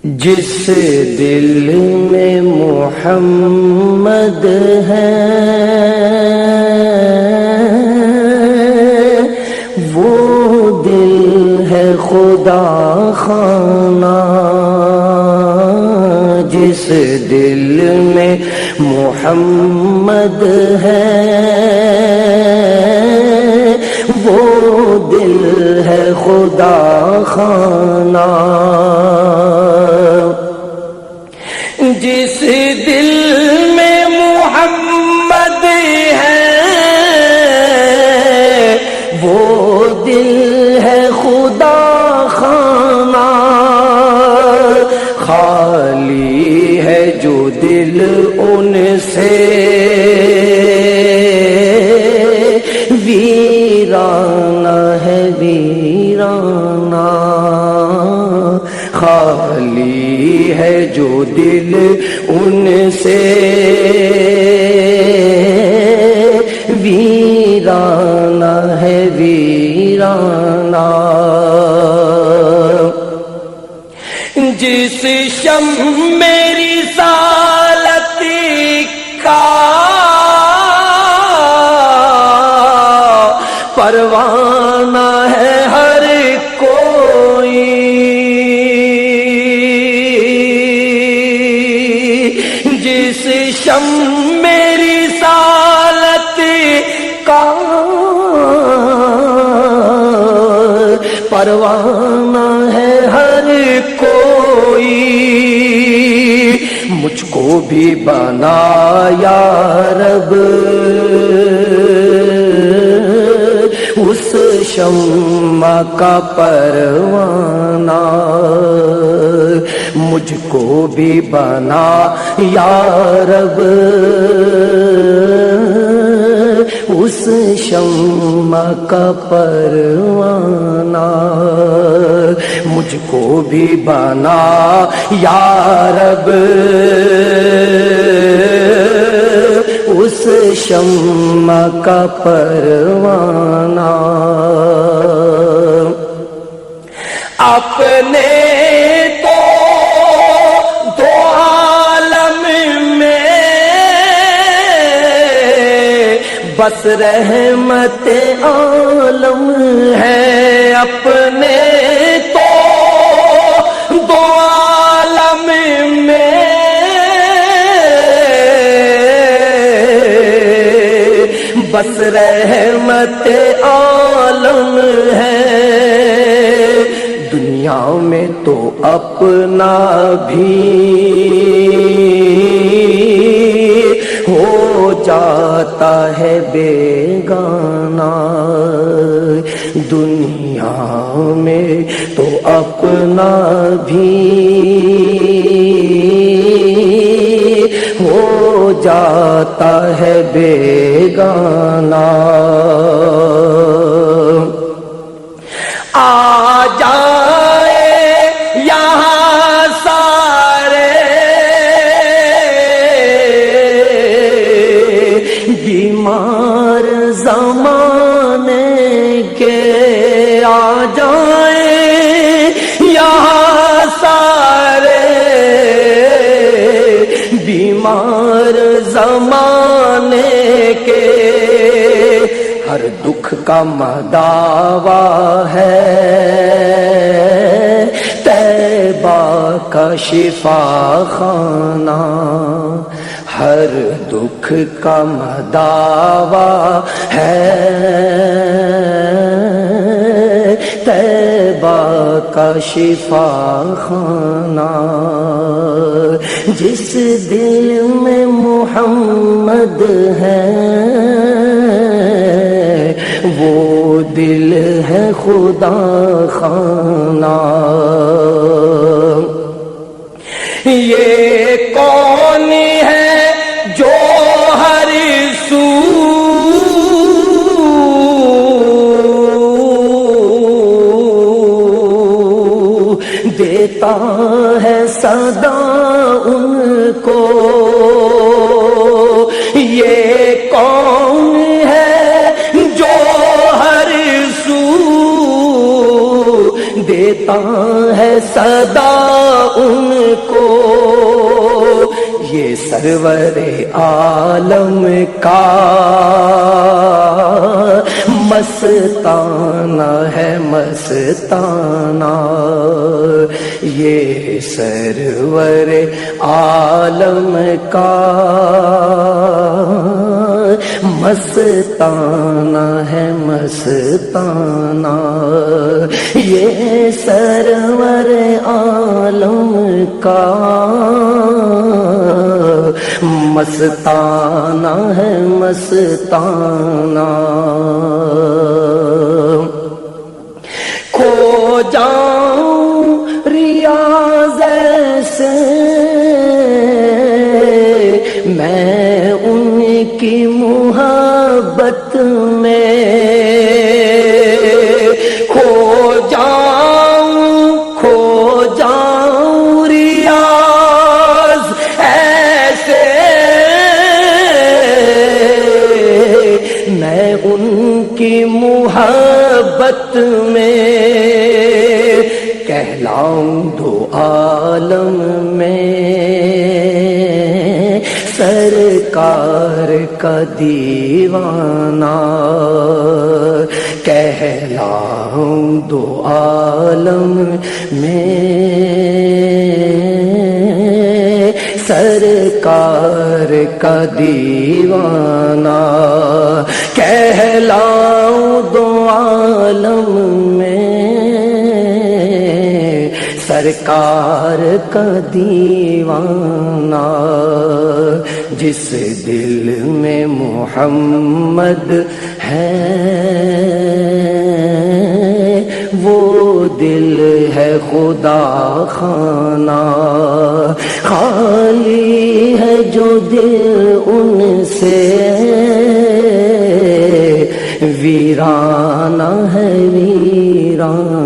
جس دل میں محمد ہے وہ دل ہے خدا خانہ، جس دل میں محمد ہے وہ دل ہے خدا خانہ، جس دل میں محمد ہے وہ دل ہے خدا خانہ، خالی ہے جو دل ان سے ویرانہ ہے ویرانہ، خالی ہے جو دل ان سے ویرانہ ہے ویرانہ، جس شم میری رسالت کا پروانہ ہے ہر کوئی، جس شم میری رسالت کا پروانہ ہے ہر کوئی، مجھ کو بھی بنا یا رب اس شمع کا پروانہ، مجھ کو بھی بنا یا رب اس شمع کا پروانہ، مجھ کو بھی بنا یا رب اس شمع کا پروانہ، اپنے تو دو عالم میں بس رحمت عالم ہے، اپنے تو دو عالم میں بس رحمت عالم ہے، دنیا میں تو اپنا بھی ہو جاتا ہے بیگانہ، دنیا میں تو اپنا بھی ہو جاتا ہے بیگانہ، آ جائے یہاں سارے بیمار زمانے کے، آ جائیں یہاں سارے بیمار زمانے کے، ہر دکھ کا مداوا ہے طیبہ کا شفا خانہ، ہر دکھ کا مداوا ہے طیبہ کا شفا خانہ، جس دل میں محمد ہے وہ دل ہے خدا خانہ، یہ کون ہے جو ہر سو دیتا ہے صدا ان کو، یہ کون ہے جو ہر سو دیتا ہے صدا ان سرور عالم کا مستانہ ہے مستانہ، یہ سرور عالم کا مستانہ ہے مستانہ، یہ سرور عالم کا مستانہ ہے مستانہ۔ کھو جاؤں ریاض سے میں ان کی محبت میں، کھو جاؤں ریاض ایسے میں ان کی محبت میں، کہلاؤں دو عالم میں سرکار کا دیوانہ، کہلاؤں دو عالم میں سرکار کا دیوانہ، کہلاؤں دو عالم میں سرکار کا دیوانہ، جس دل میں محمد ہے وہ دل ہے خدا خانہ، خالی ہے جو دل ان سے ویرانہ ہے ویرانہ۔